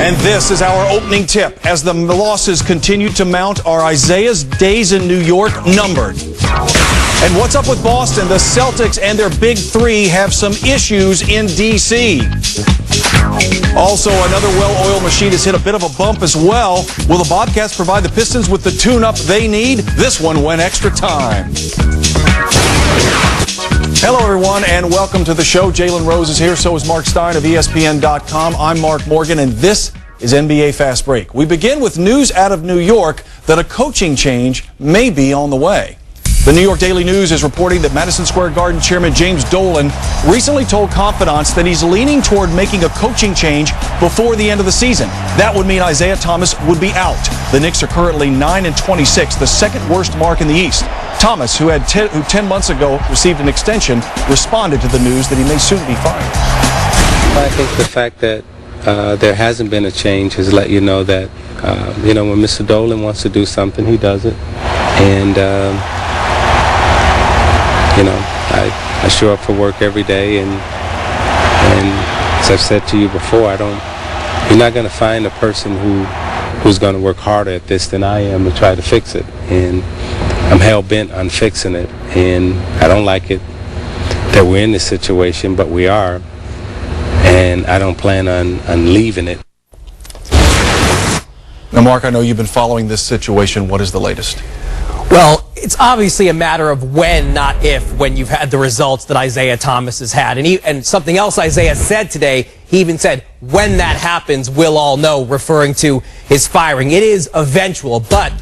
And this is our opening tip. As the losses continue to mount, are Isaiah's days in New York numbered? And what's up with Boston? The Celtics and their big three have some issues in D.C. Also, another well-oiled machine has hit a bit of a bump as well. Will the Bobcats provide the Pistons with the tune-up they need? This one went extra time. Hello, everyone, and welcome to the show. Jalen Rose is here, so is Mark Stein of ESPN.com. I'm Mark Morgan, and this is NBA Fastbreak. We begin with news out of New York that a coaching change may be on the way. The New York Daily News is reporting that Madison Square Garden chairman James Dolan recently told confidants that he's leaning toward making a coaching change before the end of the season. That would mean Isaiah Thomas would be out. The Knicks are currently 9-26, the second worst mark in the East. Thomas, who 10 months ago received an extension, responded to the news that he may soon be fired. I think the fact that there hasn't been a change has let you know that, when Mr. Dolan wants to do something, he does it. And, I show up for work every day, and as I've said to you before, you're not going to find a person who's going to work harder at this than I am to try to fix it. And I'm hell-bent on fixing it, and I don't like it that we're in this situation, but we are, and I don't plan on leaving it. Now, Mark, I know you've been following this situation. What is the latest? Well, it's obviously a matter of when, not if, when you've had the results that Isaiah Thomas has had. And something else Isaiah said today, he even said, when that happens, we'll all know, referring to his firing. It is eventual, but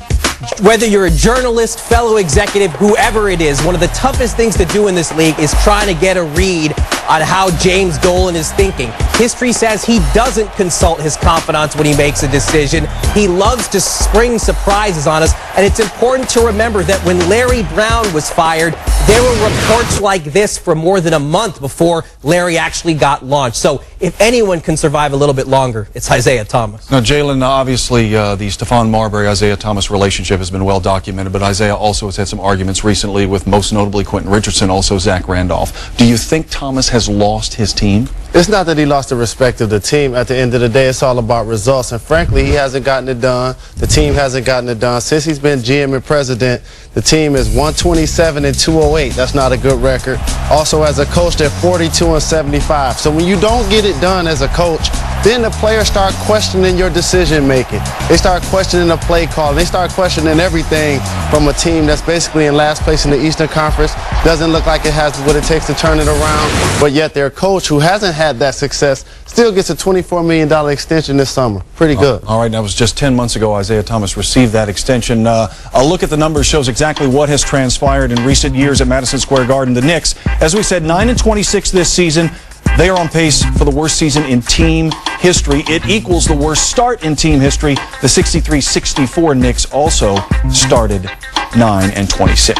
whether you're a journalist, fellow executive, whoever it is, one of the toughest things to do in this league is trying to get a read on how James Dolan is thinking. History says he doesn't consult his confidants when he makes a decision. He loves to spring surprises on us, and it's important to remember that when Larry Brown was fired, there were reports like this for more than a month before Larry actually got launched. So if anyone can survive a little bit longer, it's Isaiah Thomas. Now, Jalen, obviously the Stephon Marbury-Isaiah Thomas relationship has been well documented, but Isaiah also has had some arguments recently with most notably Quentin Richardson, also Zach Randolph. Do you think Thomas has lost his team? It's not that he lost the respect of the team. At the end of the day, it's all about results. And frankly, he hasn't gotten it done. The team hasn't gotten it done. Since he's been GM and president, the team is 127-208. That's not a good record. Also, as a coach, they're 42-75. So when you don't get it done as a coach, then the players start questioning your decision making. They start questioning the play call. They start questioning everything from a team that's basically in last place in the Eastern Conference. Doesn't look like it has what it takes to turn it around. But yet their coach, who hasn't had that success, still gets a $24 million extension this summer. Pretty good. All right, that was just 10 months ago Isaiah Thomas received that extension. A look at the numbers shows exactly what has transpired in recent years at Madison Square Garden. The Knicks, as we said, 9-26 this season. They are on pace for the worst season in team history. It equals the worst start in team history. The 63-64 Knicks also started 9-26.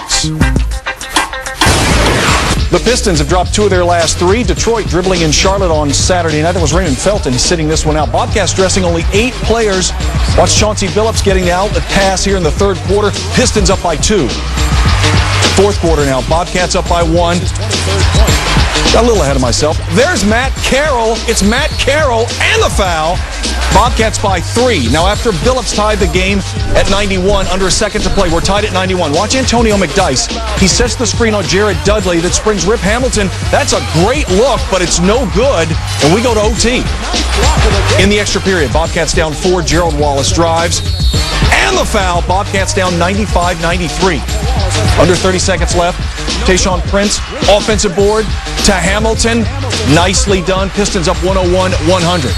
The Pistons have dropped 2 of their last 3. Detroit dribbling in Charlotte on Saturday night. That was Raymond Felton sitting this one out. Bobcats dressing only 8 players. Watch Chauncey Billups getting the outlet pass here in the third quarter. Pistons up by 2. Fourth quarter now. Bobcats up by 1. Got a little ahead of myself. There's Matt Carroll. It's Matt Carroll and the foul. Bobcats by 3. Now, after Billups tied the game at 91, under a second to play, we're tied at 91. Watch Antonio McDyess. He sets the screen on Jared Dudley that springs Rip Hamilton. That's a great look, but it's no good, and we go to OT. In the extra period, Bobcats down 4. Gerald Wallace drives. And the foul. Bobcats down 95-93. Under 30 seconds left. Tayshaun Prince, offensive board to Hamilton. Nicely done. Pistons up 101-100.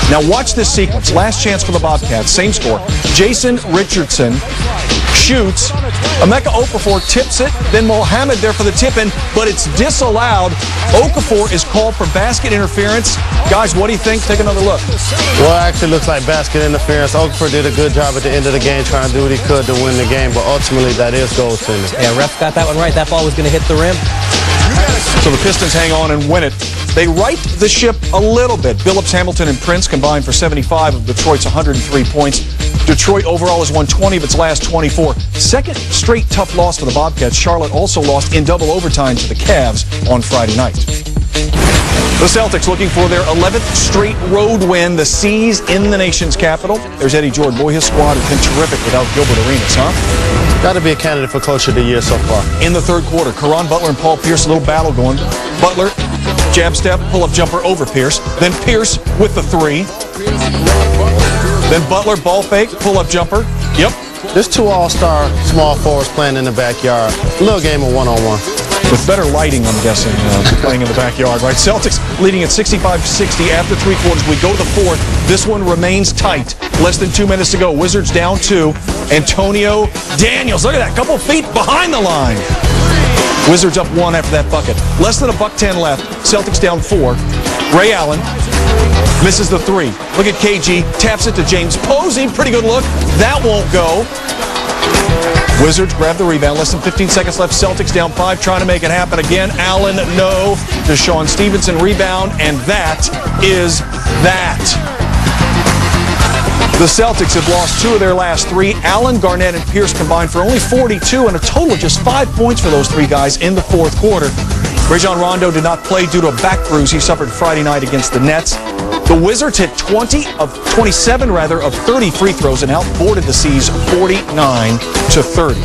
Now watch this sequence. Last chance for the Bobcats. Same score. Jason Richardson shoots. Emeka Okafor tips it. Then Mohamed there for the tip-in, but it's disallowed. Okafor is called for basket interference. Guys, what do you think? Take another look. Well, it actually looks like basket interference. Okafor did a good job at the end of the game trying to do what he could to win the game, but ultimately that is goaltending. Yeah, ref got that one right. That ball was going to hit the rim. So the Pistons hang on and win it. They right the ship a little bit. Billups, Hamilton, and Prince combined for 75 of Detroit's 103 points. Detroit overall has won 20 of its last 24. Second straight tough loss for the Bobcats. Charlotte also lost in double overtime to the Cavs on Friday night. The Celtics looking for their 11th straight road win, the C's in the nation's capital. There's Eddie Jordan. Boy, his squad has been terrific without Gilbert Arenas, huh? Got to be a candidate for Coach of the Year so far. In the third quarter, Caron Butler and Paul Pierce, a little battle going. Butler, jab step, pull-up jumper over Pierce. Then Pierce with the three. Then Butler, ball fake, pull-up jumper. Yep. There's two all-star small forwards playing in the backyard. A little game of one-on-one. With better lighting, I'm guessing, playing in the backyard, right? Celtics leading at 65-60 after three quarters. We go to the fourth. This one remains tight. Less than 2 minutes to go. Wizards down 2. Antonio Daniels, look at that, couple feet behind the line. Wizards up 1 after that bucket. Less than $1:10 left. Celtics down 4. Ray Allen misses the 3. Look at KG, taps it to James Posey. Pretty good look. That won't go. Wizards grab the rebound. Less than 15 seconds left. Celtics down 5, trying to make it happen again. Allen, no. Deshaun Stevenson rebound, and that is that. The Celtics have lost 2 of their last 3. Allen, Garnett, and Pierce combined for only 42, and a total of just 5 points for those 3 guys in the fourth quarter. Rajon Rondo did not play due to a back bruise he suffered Friday night against the Nets. The Wizards hit 27 of 30 free throws and outboarded the C's 49-30.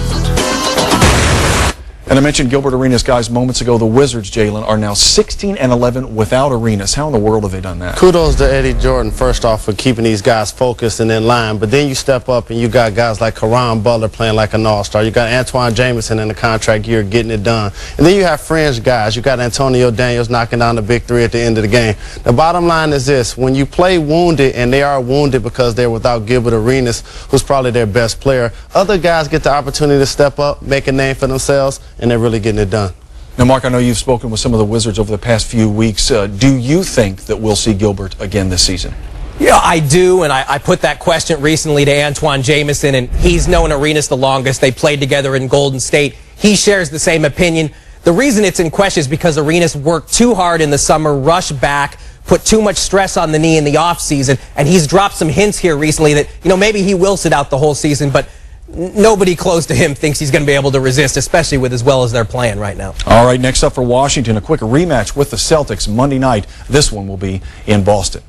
And I mentioned Gilbert Arenas, guys, moments ago. The Wizards, Jalen, are now 16-11 without Arenas. How in the world have they done that? Kudos to Eddie Jordan, first off, for keeping these guys focused and in line. But then you step up and you got guys like Caron Butler playing like an all-star. You got Antoine Jamison in the contract year getting it done. And then you have fringe guys. You got Antonio Daniels knocking down the big 3 at the end of the game. The bottom line is this. When you play wounded, and they are wounded because they're without Gilbert Arenas, who's probably their best player, other guys get the opportunity to step up, make a name for themselves, and they're really getting it done. Now, Mark, I know you've spoken with some of the Wizards over the past few weeks. Do you think that we'll see Gilbert again this season? Yeah, I do, and I put that question recently to Antoine Jamison, and he's known Arenas the longest. They played together in Golden State. He shares the same opinion. The reason it's in question is because Arenas worked too hard in the summer, rushed back, put too much stress on the knee in the offseason, and he's dropped some hints here recently that, maybe he will sit out the whole season, but nobody close to him thinks he's going to be able to resist, especially with as well as they're playing right now. All right, next up for Washington, a quick rematch with the Celtics Monday night. This one will be in Boston.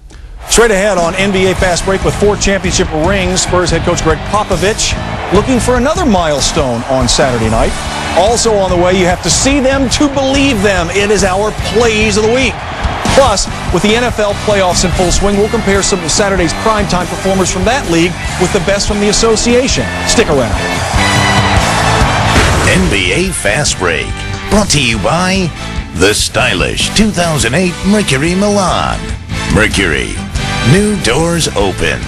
Straight ahead on NBA Fast Break with 4 championship rings, Spurs head coach Greg Popovich looking for another milestone on Saturday night. Also on the way, you have to see them to believe them. It is our plays of the week. Plus, with the NFL playoffs in full swing, we'll compare some of Saturday's primetime performers from that league with the best from the association. Stick around. NBA Fast Break, brought to you by the stylish 2008 Mercury Milan. Mercury, new doors open.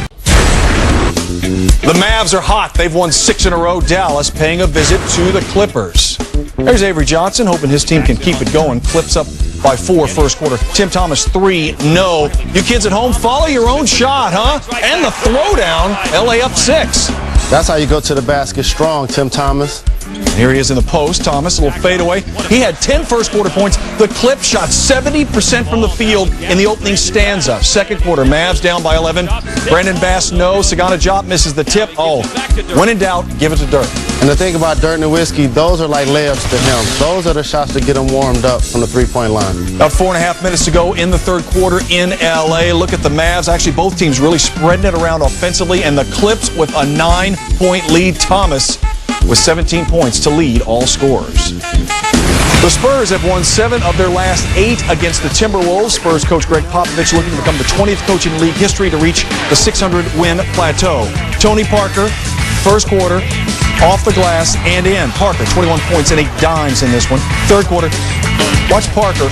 The Mavs are hot. They've won 6 in a row. Dallas paying a visit to the Clippers. There's Avery Johnson, hoping his team can keep it going. Clips up by 4 first quarter. Tim Thomas 3, no. You kids at home, follow your own shot, huh? And the throwdown, LA up 6. That's how you go to the basket strong, Tim Thomas. Here he is in the post. Thomas, a little fadeaway. He had 10 first quarter points. The Clips shot 70% from the field in the opening stanza. Second quarter, Mavs down by 11. Brandon Bass, no. Sagana Diop misses the tip. Oh, when in doubt, give it to Dirk. And the thing about Dirk Nowitzki, those are like layups to him. Those are the shots to get him warmed up from the three-point line. About 4.5 minutes to go in the third quarter in L.A. Look at the Mavs. Actually, both teams really spreading it around offensively, and the Clips with a 9-point lead. Thomas with 17 points to lead all scorers. The Spurs have won 7 of their last 8 against the Timberwolves. Spurs coach Greg Popovich looking to become the 20th coach in league history to reach the 600-win plateau. Tony Parker, first quarter, off the glass and in. Parker, 21 points and 8 dimes in this one. Third quarter, watch Parker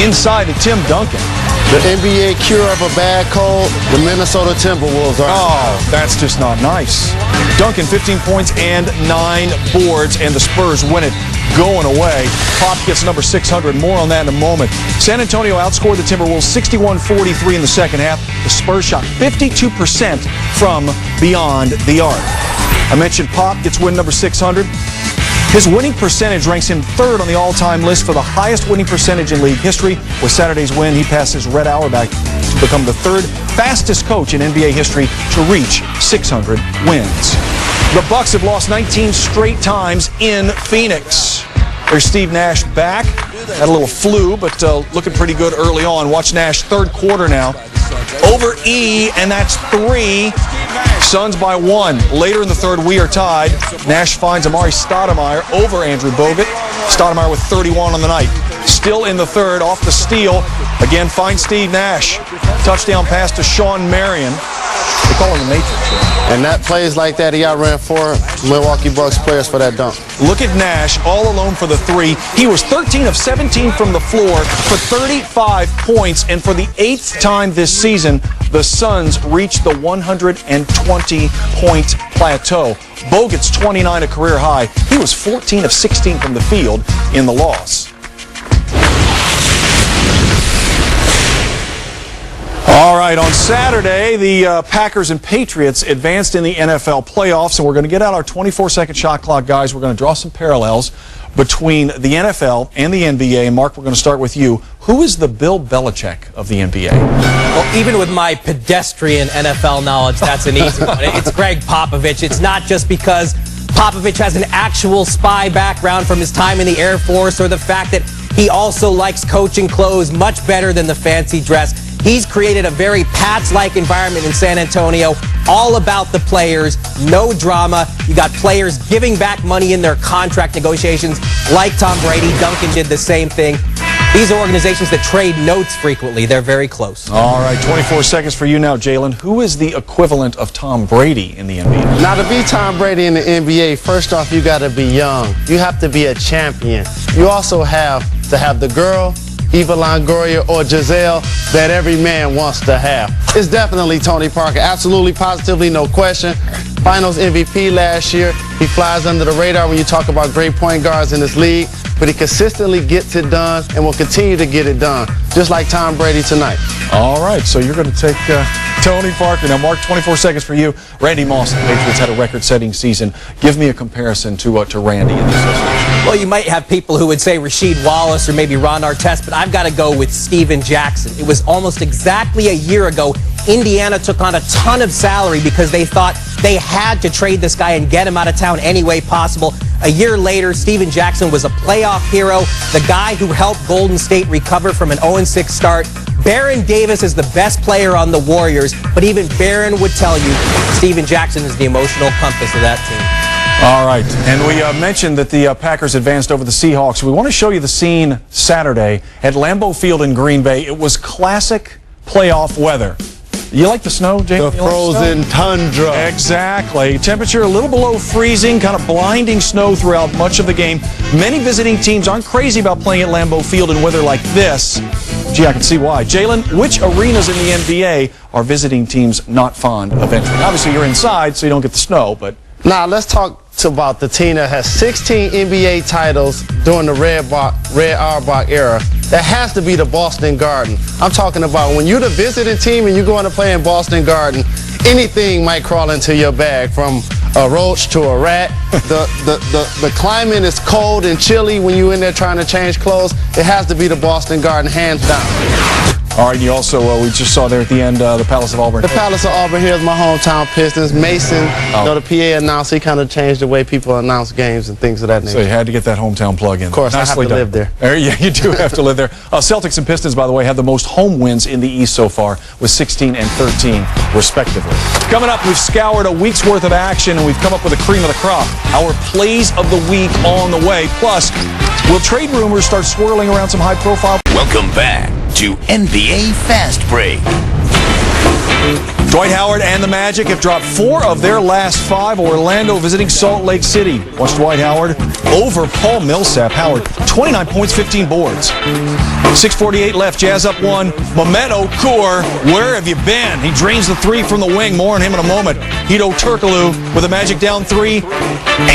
inside to Tim Duncan. The NBA cure of a bad cold, the Minnesota Timberwolves are. Oh, that's just not nice. Duncan, 15 points and 9 boards, and the Spurs win it going away. Pop gets number 600. More on that in a moment. San Antonio outscored the Timberwolves 61-43 in the second half. The Spurs shot 52% from beyond the arc. I mentioned Pop gets win number 600. His winning percentage ranks him 3rd on the all-time list for the highest winning percentage in league history. With Saturday's win, he passes Red Auerbach to become the 3rd fastest coach in NBA history to reach 600 wins. The Bucks have lost 19 straight times in Phoenix. There's Steve Nash back. Had a little flu, but looking pretty good early on. Watch Nash, third quarter now. Over E, and that's 3. Suns by 1. Later in the third, we are tied. Nash finds Amari Stoudemire over Andrew Bogut. Stoudemire with 31 on the night. Still in the third, off the steal. Again, finds Steve Nash. Touchdown pass to Sean Marion. They call him the Matrix. And that plays like that, he outran 4 Milwaukee Bucks players for that dunk. Look at Nash all alone for the 3. He was 13 of 17 from the floor for 35 points. And for the 8th time this season, the Suns reached the 120-point plateau. Bogut's 29, a career high. He was 14 of 16 from the field in the loss. All right, on Saturday, the Packers and Patriots advanced in the NFL playoffs, and we're going to get out our 24-second shot clock, guys. We're going to draw some parallels between the NFL and the NBA. And Mark, we're going to start with you. Who is the Bill Belichick of the NBA? Well, even with my pedestrian NFL knowledge, that's an easy one. It's Greg Popovich. It's not just because Popovich has an actual spy background from his time in the Air Force, or the fact that he also likes coaching clothes much better than the fancy dress. He's created a very Pats-like environment in San Antonio, all about the players, no drama. You got players giving back money in their contract negotiations like Tom Brady. Duncan did the same thing. These are organizations that trade notes frequently. They're very close. All right, 24 seconds for you now, Jalen. Who is the equivalent of Tom Brady in the NBA? Now, to be Tom Brady in the NBA, first off, you got to be young. You have to be a champion. You also have to have the girl, Eva Longoria or Giselle, that every man wants to have. It's definitely Tony Parker. Absolutely, positively, no question. Finals MVP last year. He flies under the radar when you talk about great point guards in this league, but he consistently gets it done and will continue to get it done, just like Tom Brady tonight. All right, so you're going to take Tony Parker. Now, Mark, 24 seconds for you. Randy Moss, the Patriots, had a record-setting season. Give me a comparison to Randy in the association. Well, you might have people who would say Rasheed Wallace or maybe Ron Artest, but I've got to go with Steven Jackson. It was almost exactly a year ago. Indiana took on a ton of salary because they thought they had to trade this guy and get him out of town any way possible. A year later, Steven Jackson was a playoff hero, the guy who helped Golden State recover from an 0-6 start. Baron Davis is the best player on the Warriors, but even Baron would tell you Steven Jackson is the emotional compass of that team. All right, and we mentioned that the Packers advanced over the Seahawks. We want to show you the scene Saturday at Lambeau Field in Green Bay. It was classic playoff weather. You like the snow, James? The frozen tundra. Exactly. Temperature a little below freezing, kind of blinding snow throughout much of the game. Many visiting teams aren't crazy about playing at Lambeau Field in weather like this. Gee, I can see why. Jalen, which arenas in the NBA are visiting teams not fond of entering? Obviously, you're inside, so you don't get the snow, but... Now, let's talk about the team that has 16 NBA titles during the Red Auerbach era. That has to be the Boston Garden. I'm talking about when you're the visiting team and you're going to play in Boston Garden, anything might crawl into your bag, from a roach to a rat. The climate is cold and chilly when you're in there trying to change clothes. It has to be the Boston Garden, hands down. All right, you also, we just saw there at the end, the Palace of Auburn. The Palace of Auburn here is my hometown Pistons. Mason, the PA announcer, he kind of changed the way people announce games and things of that nature. So you had to get that hometown plug in. Of course, Nicely I have to live there. Yeah, you do have to live there. Celtics and Pistons, by the way, have the most home wins in the East so far, with 16 and 13, respectively. Coming up, we've scoured a week's worth of action, and we've come up with a cream of the crop. Our plays of the week on the way. Plus, will trade rumors start swirling around some high-profile... Welcome back to NBA Fast Break. Dwight Howard and the Magic have dropped 4 of their last 5. Orlando visiting Salt Lake City. Watch Dwight Howard over Paul Millsap. Howard, 29 points, 15 boards. 6:48 left. Jazz up 1. Mehmet Okur, where have you been? He drains the 3 from the wing. More on him in a moment. Hedo Turkoglu with the Magic down 3.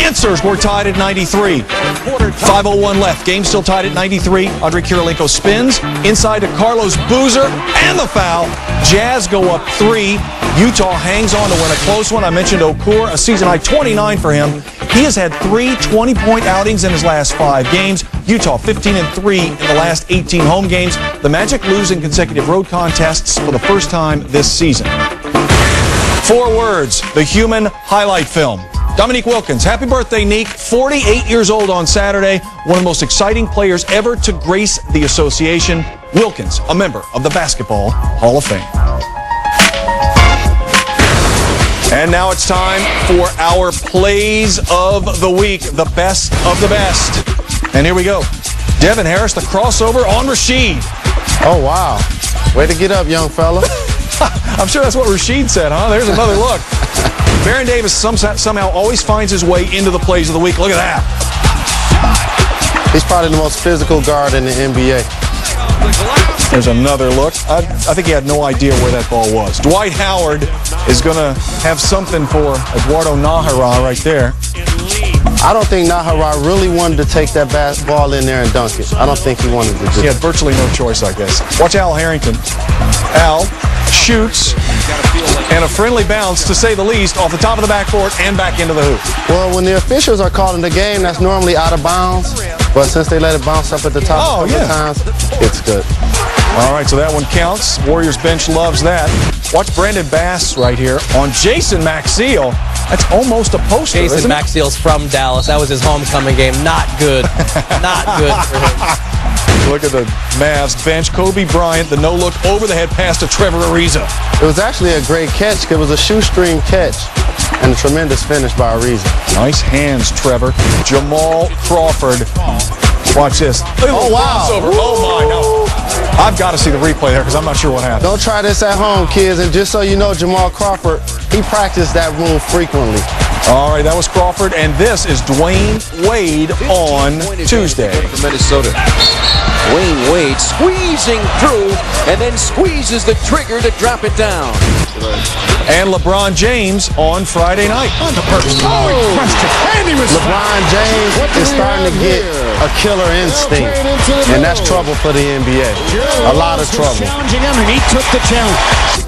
Answers, we're tied at 93. 5:01 left. Game still tied at 93. Andre Kirilenko spins inside to Carlos Boozer and the foul. Jazz go up 3. Utah hangs on to win a close one. I mentioned Okur, a season-high 29 for him. He has had 3 20-point outings in his last 5 games. Utah 15-3 in the last 18 home games. The Magic lose in consecutive road contests for the first time this season. 4 words, the human highlight film. Dominique Wilkins. Happy birthday, Neek. 48 years old on Saturday. One of the most exciting players ever to grace the association. Wilkins, a member of the Basketball Hall of Fame. And now it's time for our plays of the week, the best of the best. And here we go. Devin Harris, the crossover on Rasheed. Oh, wow. Way to get up, young fella. I'm sure that's what Rasheed said, huh? There's another look. Baron Davis somehow always finds his way into the plays of the week. Look at that. He's probably the most physical guard in the NBA. There's another look. I think he had no idea where that ball was. Dwight Howard is going to have something for Eduardo Nahara right there. I don't think Nahara really wanted to take that ball in there and dunk it. I don't think he wanted to do it. He had virtually no choice, I guess. Watch Al Harrington. Al shoots, and a friendly bounce, to say the least, off the top of the backboard and back into the hoop. Well, when the officials are calling the game, that's normally out of bounds. But since they let it bounce up at the top a couple times, it's good. All right, so that one counts. Warriors bench loves that. Watch Brandon Bass right here on Jason Maxiell. That's almost a poster, Jason Maxiell's from Dallas. That was his homecoming game. Not good. Not good for him. Look at the Mavs bench. Kobe Bryant, the no-look over-the-head pass to Trevor Ariza. It was actually a great catch. It was a shoestring catch and a tremendous finish by Ariza. Nice hands, Trevor. Jamal Crawford. Watch this. Oh, wow. Crossover. Oh, my, no. I've got to see the replay there because I'm not sure what happened. Don't try this at home, kids. And just so you know, Jamal Crawford, he practiced that move frequently. All right, that was Crawford, and this is Dwayne Wade on Tuesday. Minnesota. Dwayne Wade squeezing through and then squeezes the trigger to drop it down. And LeBron James on Friday night. LeBron James is starting to get a killer instinct, and that's trouble for the NBA. A lot of trouble. Challenging him, and he took the challenge.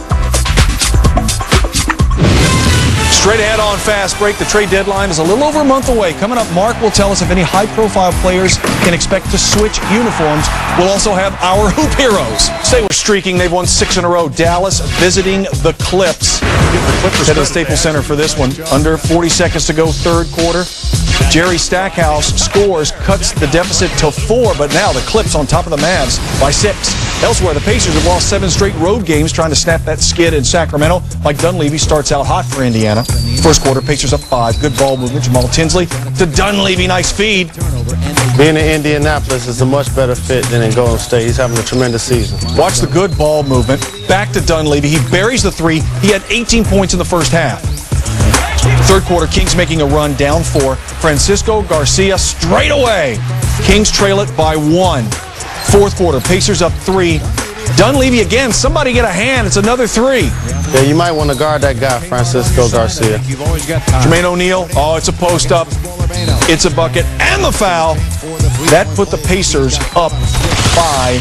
Straight ahead on Fast Break, the trade deadline is a little over a month away. Coming up, Mark will tell us if any high-profile players can expect to switch uniforms. We'll also have our hoop heroes. Stay with streaking. They've won 6 in a row. Dallas visiting the Clips. Head to the Staples Center for this one. Under 40 seconds to go, third quarter. Jerry Stackhouse scores, cuts the deficit to 4, but now the Clips on top of the Mavs by 6. Elsewhere, the Pacers have lost 7 straight road games trying to snap that skid in Sacramento. Mike Dunleavy starts out hot for Indiana. First quarter, Pacers up 5. Good ball movement. Jamal Tinsley to Dunleavy. Nice feed. Being in Indianapolis is a much better fit than in Golden State. He's having a tremendous season. Watch the good ball movement. Back to Dunleavy. He buries the 3. He had 18 points in the first half. Third quarter, Kings making a run down 4. Francisco Garcia straight away. Kings trail it by 1. Fourth quarter, Pacers up 3. Dunleavy again. Somebody get a hand. It's another 3. Yeah, you might want to guard that guy, Francisco Garcia. Jermaine O'Neal. Oh, it's a post up. It's a bucket. And the foul. That put the Pacers up by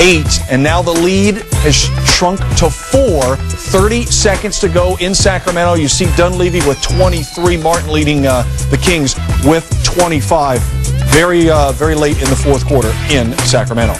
8. And now the lead has shrunk to 4. 30 seconds to go in Sacramento. You see Dunleavy with 23. Martin leading the Kings with 25. Very late in the fourth quarter in Sacramento.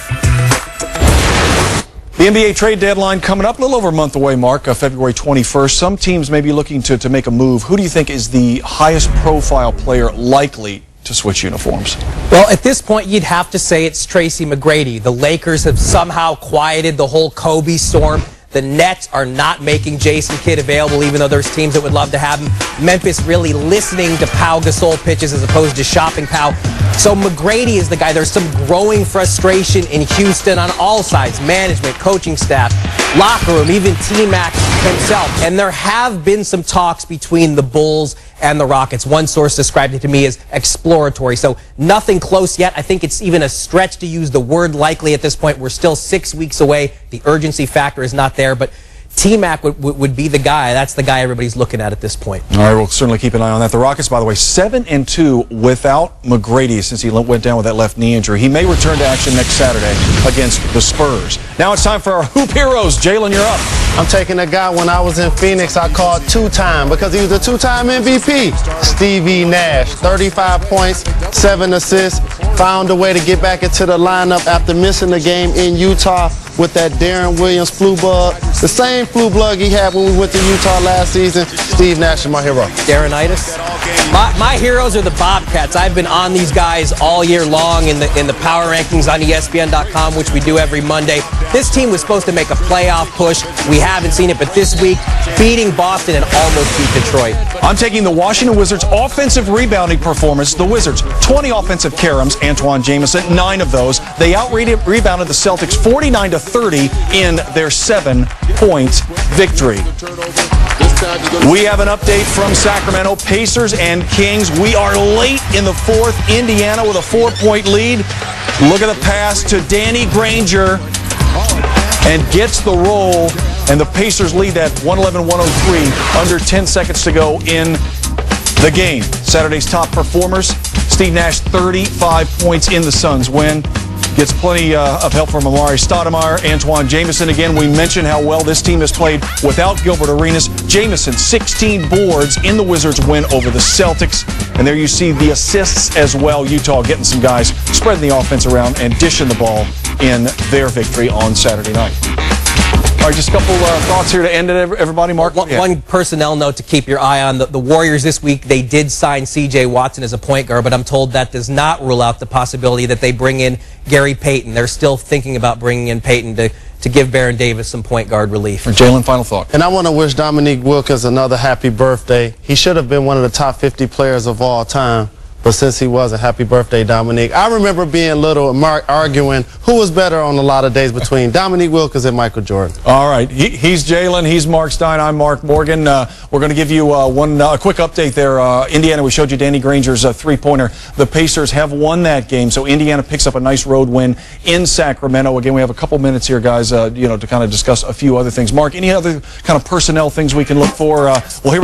The NBA trade deadline coming up a little over a month away, Mark, February 21st. Some teams may be looking to make a move. Who do you think is the highest profile player likely to switch uniforms? Well, at this point, you'd have to say it's Tracy McGrady. The Lakers have somehow quieted the whole Kobe storm. The Nets are not making Jason Kidd available, even though there's teams that would love to have him. Memphis really listening to Pau Gasol pitches as opposed to shopping Pau. So McGrady is the guy. There's some growing frustration in Houston on all sides, management, coaching staff, locker room, even T-Mac himself. And there have been some talks between the Bulls and the Rockets. One source described it to me as exploratory. So nothing close yet. I think it's even a stretch to use the word likely at this point. We're still 6 weeks away. The urgency factor is not there, but T-Mac would be the guy. That's the guy everybody's looking at this point. All right, we'll certainly keep an eye on that. The Rockets, by the way, 7-2 without McGrady since he went down with that left knee injury. He may return to action next Saturday against the Spurs. Now it's time for our hoop heroes. Jalen, you're up. I'm taking a guy when I was in Phoenix I called 2-time because he was a 2-time MVP. Stevie Nash, 35 points, 7 assists, found a way to get back into the lineup after missing the game in Utah. with that Darren Williams flu bug. The same flu bug he had when we went to Utah last season. Steve Nash is my hero. Darrenitis. My heroes are the Bobcats. I've been on these guys all year long in the power rankings on ESPN.com, which we do every Monday. This team was supposed to make a playoff push. We haven't seen it, but this week, beating Boston and almost beat Detroit. I'm taking the Washington Wizards' offensive rebounding performance. The Wizards, 20 offensive caroms, Antoine Jamison, 9 of those. They out-rebounded the Celtics 49-30 in their 7-point victory. We have an update from Sacramento, Pacers and Kings. We are late in the fourth. Indiana with a 4-point lead. Look at the pass to Danny Granger and gets the roll. And the Pacers lead that 111-103, under 10 seconds to go in the game. Saturday's top performers, Steve Nash, 35 points in the Suns win. Gets plenty of help from Amari Stoudemire. Antoine Jamison, again, we mentioned how well this team has played without Gilbert Arenas. Jamison, 16 boards in the Wizards win over the Celtics. And there you see the assists as well. Utah getting some guys spreading the offense around and dishing the ball in their victory on Saturday night. All right, just a couple thoughts here to end it, everybody. Mark? One personnel note to keep your eye on. The Warriors this week, they did sign C.J. Watson as a point guard, but I'm told that does not rule out the possibility that they bring in Gary Payton. They're still thinking about bringing in Payton to give Baron Davis some point guard relief. Jalen, final thought. And I want to wish Dominique Wilkins another happy birthday. He should have been one of the top 50 players of all time. But since he wasn't, happy birthday, Dominique. I remember being little and arguing who was better on a lot of days between Dominique Wilkins and Michael Jordan. All right. He's Jalen. He's Mark Stein. I'm Mark Morgan. We're going to give you a quick update there. Indiana, we showed you Danny Granger's three-pointer. The Pacers have won that game, so Indiana picks up a nice road win in Sacramento. Again, we have a couple minutes here, guys, to kind of discuss a few other things. Mark, any other kind of personnel things we can look for? Well, here